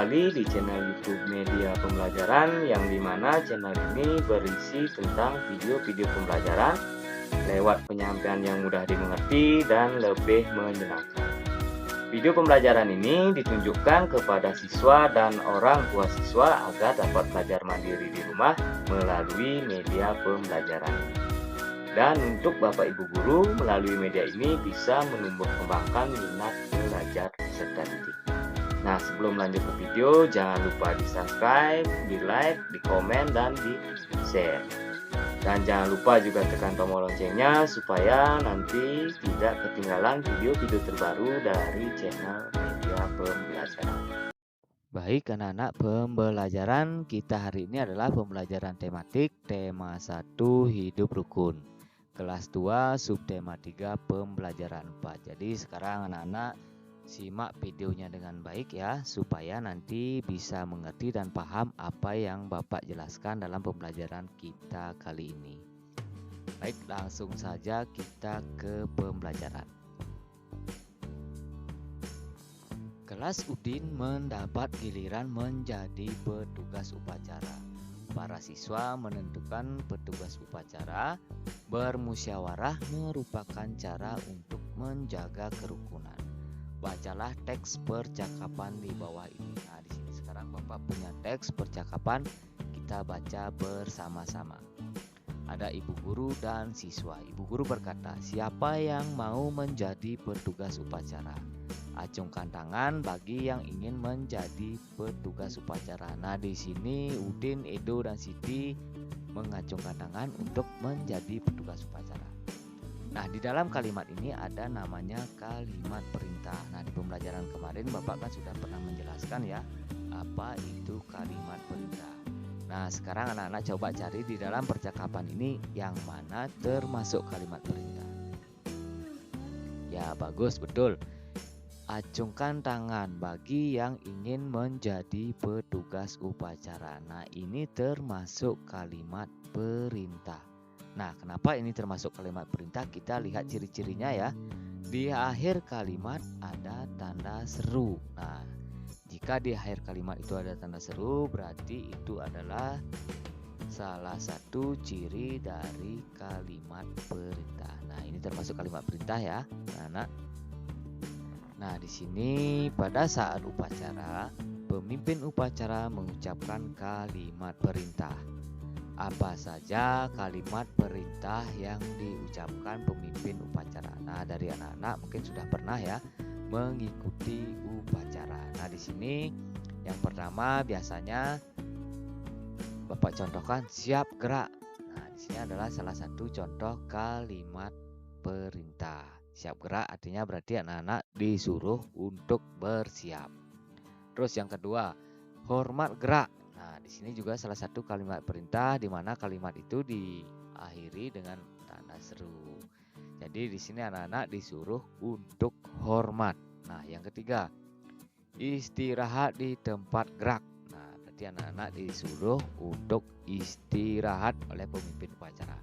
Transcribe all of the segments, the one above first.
kembali di channel YouTube Media Pembelajaran, yang dimana channel ini berisi tentang video-video pembelajaran lewat penyampaian yang mudah dimengerti dan lebih menyenangkan. Video pembelajaran ini ditunjukkan kepada siswa dan orang tua siswa agar dapat belajar mandiri di rumah melalui media pembelajaran ini. Dan untuk Bapak Ibu Guru, melalui media ini bisa menumbuh kembangkan minat belajar serta didik. Nah, sebelum lanjut ke video, jangan lupa di subscribe, di like, di komen, dan di share. Dan jangan lupa juga tekan tombol loncengnya supaya nanti tidak ketinggalan video-video terbaru dari channel Media Pembelajaran. Baik anak-anak, pembelajaran kita hari ini adalah pembelajaran tematik tema 1 hidup rukun. Kelas 2 subtema 3 pembelajaran 4. Jadi sekarang anak-anak simak videonya dengan baik ya, supaya nanti bisa mengerti dan paham apa yang Bapak jelaskan dalam pembelajaran kita kali ini. Baik, langsung saja kita ke pembelajaran. Kelas Udin mendapat giliran menjadi petugas upacara. Para siswa menentukan petugas upacara. Bermusyawarah merupakan cara untuk menjaga kerukunan. Bacalah teks percakapan di bawah ini. Nah, di sini sekarang Bapak punya teks percakapan, kita baca bersama-sama. Ada ibu guru dan siswa. Ibu guru berkata, "Siapa yang mau menjadi petugas upacara? Acungkan tangan bagi yang ingin menjadi petugas upacara." Nah, di sini Udin, Edo, dan Siti mengacungkan tangan untuk menjadi petugas upacara. Nah, di dalam kalimat ini ada namanya kalimat perintah. Nah, di pembelajaran kemarin Bapak kan sudah pernah menjelaskan ya, apa itu kalimat perintah. Nah, sekarang anak-anak coba cari di dalam percakapan ini yang mana termasuk kalimat perintah. Ya, bagus, betul. Acungkan tangan bagi yang ingin menjadi petugas upacara. Nah, ini termasuk kalimat perintah. Nah, kenapa ini termasuk kalimat perintah? Kita lihat ciri-cirinya ya. Di akhir kalimat ada tanda seru. Nah, jika di akhir kalimat itu ada tanda seru, berarti itu adalah salah satu ciri dari kalimat perintah. Nah, ini termasuk kalimat perintah ya, anak. Nah, di sini pada saat upacara, pemimpin upacara mengucapkan kalimat perintah. Apa saja kalimat perintah yang diucapkan pemimpin upacara? Nah, dari anak-anak mungkin sudah pernah ya mengikuti upacara. Nah, di sini yang pertama biasanya Bapak contohkan siap gerak. Nah, di sini adalah salah satu contoh kalimat perintah. Siap gerak artinya berarti anak-anak disuruh untuk bersiap. Terus yang kedua, hormat gerak. Nah, di sini juga salah satu kalimat perintah di mana kalimat itu diakhiri dengan tanda seru. Jadi di sini anak-anak disuruh untuk hormat. Nah, yang ketiga, istirahat di tempat gerak. Nah, berarti anak-anak disuruh untuk istirahat oleh pemimpin upacara.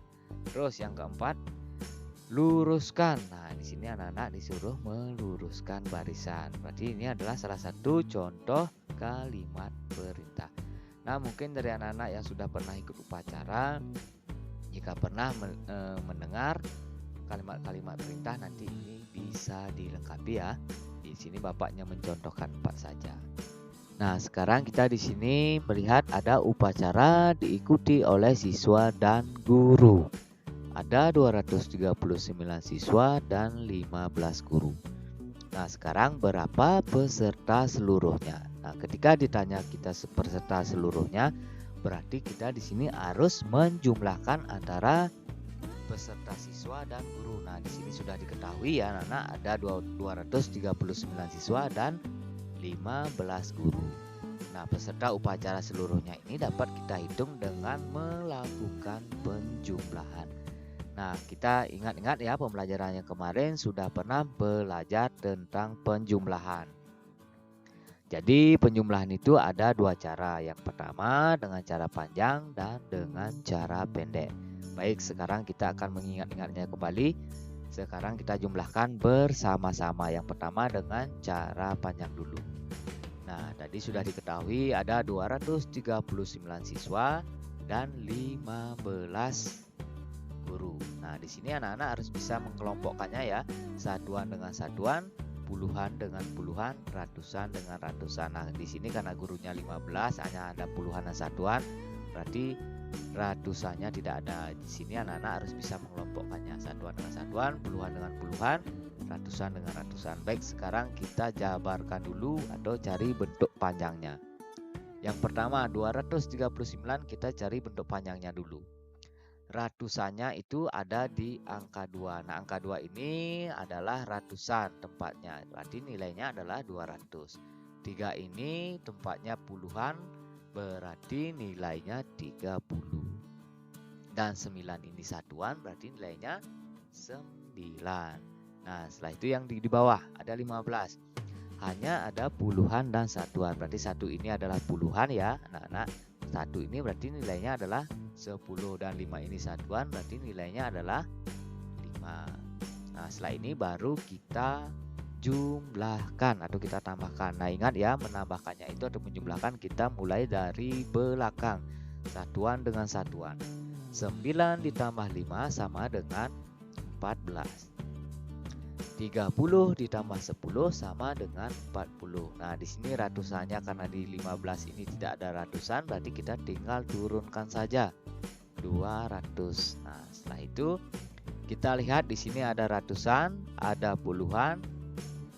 Terus yang keempat, luruskan. Nah, di sini anak-anak disuruh meluruskan barisan. Berarti ini adalah salah satu contoh kalimat perintah. Nah, mungkin dari anak-anak yang sudah pernah ikut upacara, jika pernah mendengar kalimat-kalimat perintah, nanti ini bisa dilengkapi ya. Di sini Bapaknya mencontohkan 4 saja. Nah, sekarang kita di sini melihat ada upacara diikuti oleh siswa dan guru. Ada 239 siswa dan 15 guru. Nah, sekarang berapa peserta seluruhnya? Nah, ketika ditanya kita peserta seluruhnya, berarti kita di sini harus menjumlahkan antara peserta siswa dan guru. Nah, di sini sudah diketahui ya, anak-anak, ada 239 siswa dan 15 guru. Nah, peserta upacara seluruhnya ini dapat kita hitung dengan melakukan penjumlahan. Nah, kita ingat-ingat ya, pembelajaran yang kemarin sudah pernah belajar tentang penjumlahan. Jadi penjumlahan itu ada 2 cara. Yang pertama dengan cara panjang dan dengan cara pendek. Baik, sekarang kita akan mengingat-ingatnya kembali. Sekarang kita jumlahkan bersama-sama. Yang pertama dengan cara panjang dulu. Nah, tadi sudah diketahui ada 239 siswa dan 15 guru. Nah, di sini anak-anak harus bisa mengelompokkannya ya. Satuan dengan satuan, puluhan dengan puluhan, ratusan dengan ratusan. Nah, di sini karena gurunya 15, hanya ada puluhan dan satuan, berarti ratusannya tidak ada. Di sini anak-anak harus bisa mengelompokkannya. Satuan dengan satuan, puluhan dengan puluhan, ratusan dengan ratusan. Baik, sekarang kita jabarkan dulu atau cari bentuk panjangnya. Yang pertama 239 kita cari bentuk panjangnya dulu. Ratusannya itu ada di angka 2. Nah, angka 2 ini adalah ratusan tempatnya. Berarti nilainya adalah 200. 3 ini tempatnya puluhan, berarti nilainya 30. Dan 9 ini satuan, berarti nilainya 9. Nah, setelah itu yang di bawah ada 15. Hanya ada puluhan dan satuan. Berarti satu ini adalah puluhan ya, anak-anak. Satu ini berarti nilainya adalah 10 dan 5 ini satuan, berarti nilainya adalah 5. Nah, setelah ini baru kita jumlahkan atau kita tambahkan. Nah, ingat ya, menambahkannya itu atau menjumlahkan kita mulai dari belakang. Satuan dengan satuan. 9 ditambah 5 sama dengan 14. 30 ditambah 10 sama dengan 40. Nah, di sini ratusannya karena di 15 ini tidak ada ratusan, berarti kita tinggal turunkan saja 200. Nah, setelah itu kita lihat di sini ada ratusan, ada puluhan,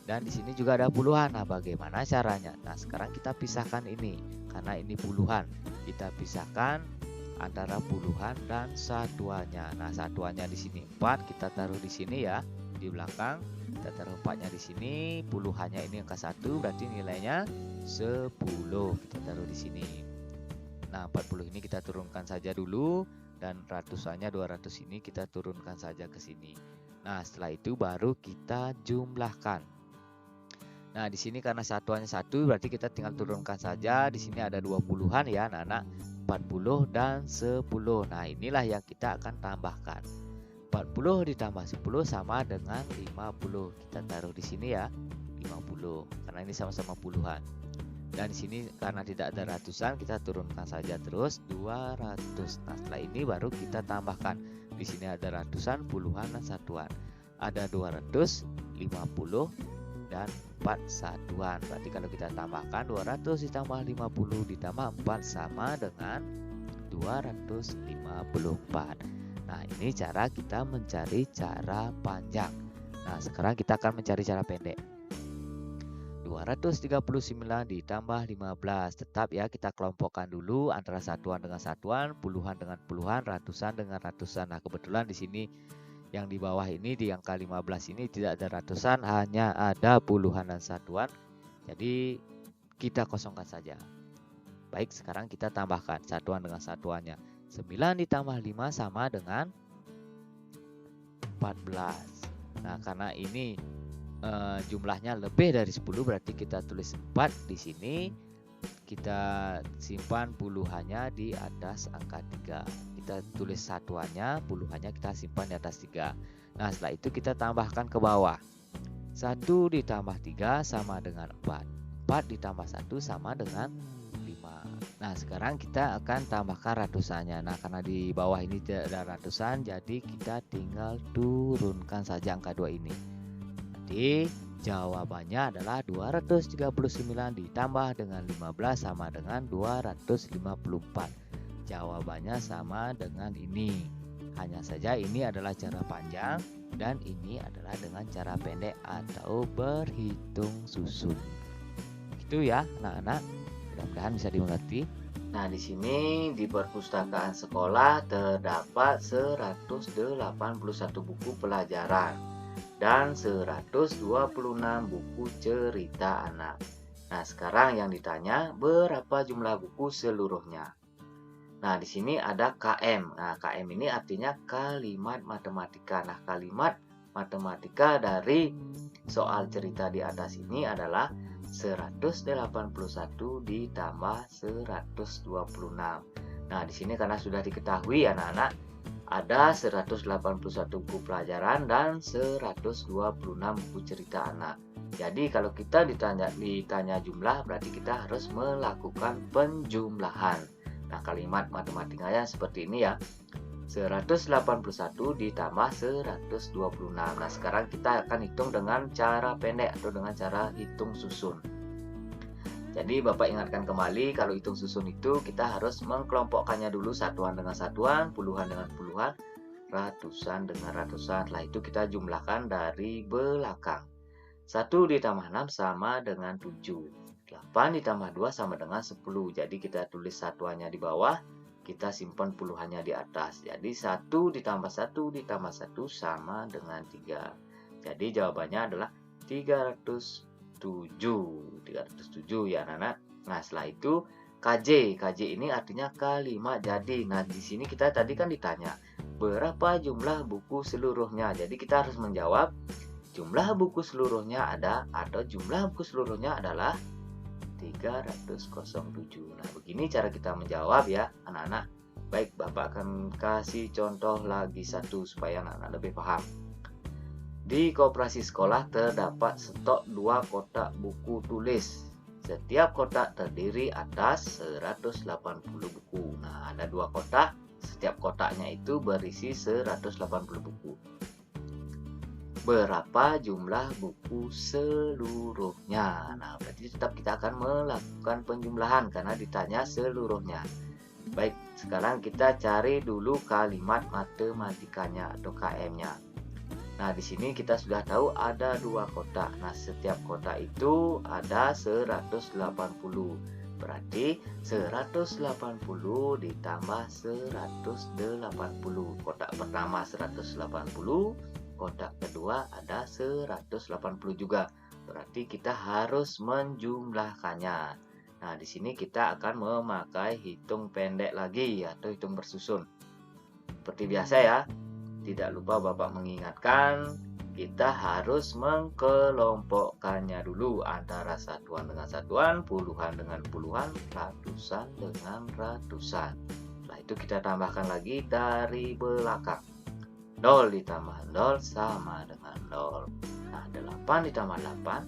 dan di sini juga ada puluhan. Nah, bagaimana caranya? Nah, sekarang kita pisahkan ini karena ini puluhan. Kita pisahkan antara puluhan dan satuannya. Nah, satuannya di sini 4, kita taruh di sini ya. Di belakang kita taruh 4-nya di sini, puluhannya ini angka 1, berarti nilainya 10. Kita taruh di sini. Nah, 40 ini kita turunkan saja dulu dan ratusannya 200 ini kita turunkan saja ke sini. Nah, setelah itu baru kita jumlahkan. Nah, di sini karena satuannya 1, berarti kita tinggal turunkan saja. Di sini ada 20-an ya, anak-anak. 40 dan 10. Nah, inilah yang kita akan tambahkan. 40 ditambah 10 sama dengan 50. Kita taruh di sini ya, 50. Karena ini sama-sama puluhan. Dan di sini karena tidak ada ratusan, kita turunkan saja terus 200. Nah, setelah ini baru kita tambahkan. Di sini ada ratusan, puluhan dan satuan. Ada 200, 50 dan 4 satuan. Berarti kalau kita tambahkan 200 ditambah 50 ditambah 4 sama dengan 254. Nah, ini cara kita mencari cara panjang. Nah, sekarang kita akan mencari cara pendek. 239 ditambah 15. Tetap ya, kita kelompokkan dulu antara satuan dengan satuan, puluhan dengan puluhan, ratusan dengan ratusan. Nah, kebetulan di sini yang di bawah ini di angka 15 ini tidak ada ratusan, hanya ada puluhan dan satuan. Jadi kita kosongkan saja. Baik, sekarang kita tambahkan satuan dengan satuannya. 9 ditambah 5 sama dengan 14. Nah, karena ini jumlahnya lebih dari 10, berarti kita tulis 4 di sini. Kita simpan puluhannya di atas angka 3. Kita tulis satuannya, puluhannya kita simpan di atas 3. Nah, setelah itu kita tambahkan ke bawah. 1 ditambah 3 sama dengan 4. 4 ditambah 1 sama dengan 5. Nah, sekarang kita akan tambahkan ratusannya. Nah, karena di bawah ini tidak ada ratusan, jadi kita tinggal turunkan saja angka 2 ini. Jadi jawabannya adalah 239 ditambah dengan 15 sama dengan 254. Jawabannya sama dengan ini. Hanya saja ini adalah cara panjang dan ini adalah dengan cara pendek atau berhitung susun. Itu ya, anak-anak. Mudah-mudahan bisa dimengerti. Nah, di sini di perpustakaan sekolah terdapat 181 buku pelajaran dan 126 buku cerita anak. Nah, sekarang yang ditanya, berapa jumlah buku seluruhnya? Nah, di sini ada KM. Nah, KM ini artinya kalimat matematika. Nah, kalimat matematika dari soal cerita di atas ini adalah 181 ditambah 126. Nah, di sini karena sudah diketahui anak-anak, ada 181 buku pelajaran dan 126 buku cerita anak. Jadi kalau kita ditanya jumlah, berarti kita harus melakukan penjumlahan. Nah, kalimat matematikanya seperti ini ya. 181 ditambah 126. Nah, sekarang kita akan hitung dengan cara pendek atau dengan cara hitung susun. Jadi Bapak ingatkan kembali, kalau hitung susun itu kita harus mengkelompokkannya dulu, satuan dengan satuan, puluhan dengan puluhan, ratusan dengan ratusan. Setelah itu kita jumlahkan dari belakang. 1 ditambah 6 sama dengan 7. 8 ditambah 2 sama dengan 10. Jadi kita tulis satuannya di bawah, kita simpan puluhannya di atas. Jadi 1 ditambah 1 ditambah 1 sama dengan 3. Jadi jawabannya adalah 307. 307 ya anak-anak. Nah, setelah itu KJ. KJ ini artinya kalimat jadi. Nah, di sini kita tadi kan ditanya, berapa jumlah buku seluruhnya? Jadi kita harus menjawab jumlah buku seluruhnya ada atau jumlah buku seluruhnya adalah 307. Nah, begini cara kita menjawab ya anak-anak. Baik, Bapak akan kasih contoh lagi satu supaya anak-anak lebih paham. Di koperasi sekolah terdapat stok 2 kotak buku tulis. Setiap kotak terdiri atas 180 buku. Nah, ada 2 kotak, setiap kotaknya itu berisi 180 buku. Berapa jumlah buku seluruhnya? Nah, berarti tetap kita akan melakukan penjumlahan karena ditanya seluruhnya. Baik, sekarang kita cari dulu kalimat matematikanya atau KM-nya. Nah, di sini kita sudah tahu ada 2 kotak. Nah, setiap kotak itu ada 180. Berarti 180 ditambah 180. Kotak pertama 180. Kotak kedua ada 180 juga. Berarti kita harus menjumlahkannya. Nah, di sini kita akan memakai hitung pendek lagi atau hitung bersusun. Seperti biasa ya. Tidak lupa Bapak mengingatkan, kita harus mengkelompokkannya dulu antara satuan dengan satuan, puluhan dengan puluhan, ratusan dengan ratusan. Setelah itu kita tambahkan lagi dari belakang. 0 ditambah 0 sama dengan 0. Nah, 8 ditambah 8.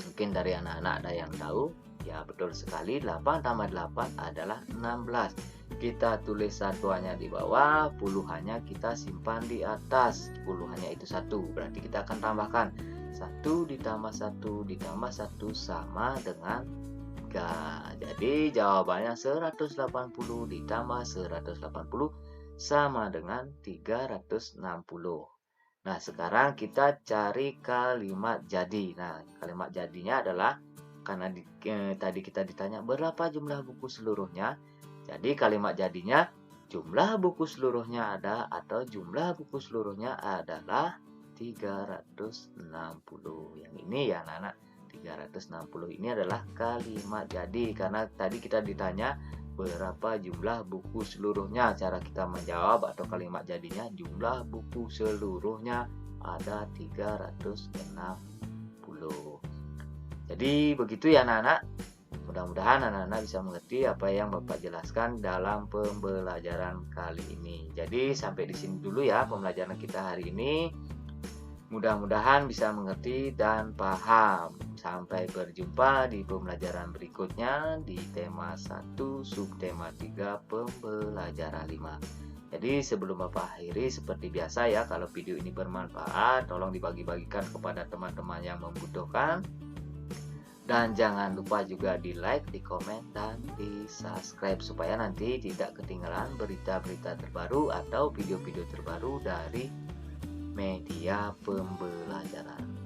Mungkin dari anak-anak ada yang tahu. Ya, betul sekali. 8 tambah 8 adalah 16. Kita tulis satuannya di bawah, puluhannya kita simpan di atas. Puluhannya itu 1. Berarti kita akan tambahkan 1 ditambah 1 ditambah 1 sama dengan 3. Jadi jawabannya 180 ditambah 180 sama dengan 360. Nah, sekarang kita cari kalimat jadi. Nah, kalimat jadinya adalah karena tadi kita ditanya berapa jumlah buku seluruhnya. Jadi kalimat jadinya jumlah buku seluruhnya ada atau jumlah buku seluruhnya adalah 360. Yang ini ya anak-anak, 360 ini adalah kalimat jadi karena tadi kita ditanya berapa jumlah buku seluruhnya. Cara kita menjawab atau kalimat jadinya jumlah buku seluruhnya ada 360. Jadi begitu ya anak-anak. Mudah-mudahan anak-anak bisa mengerti apa yang Bapak jelaskan dalam pembelajaran kali ini. Jadi sampai di sini dulu ya pembelajaran kita hari ini. Mudah-mudahan bisa mengerti dan paham. Sampai berjumpa di pembelajaran berikutnya di tema 1 subtema 3 pembelajaran 5. Jadi sebelum Bapak akhiri seperti biasa ya, kalau video ini bermanfaat tolong dibagi-bagikan kepada teman-teman yang membutuhkan. Dan jangan lupa juga di like, di komen, dan di subscribe supaya nanti tidak ketinggalan berita-berita terbaru atau video-video terbaru dari media pembelajaran.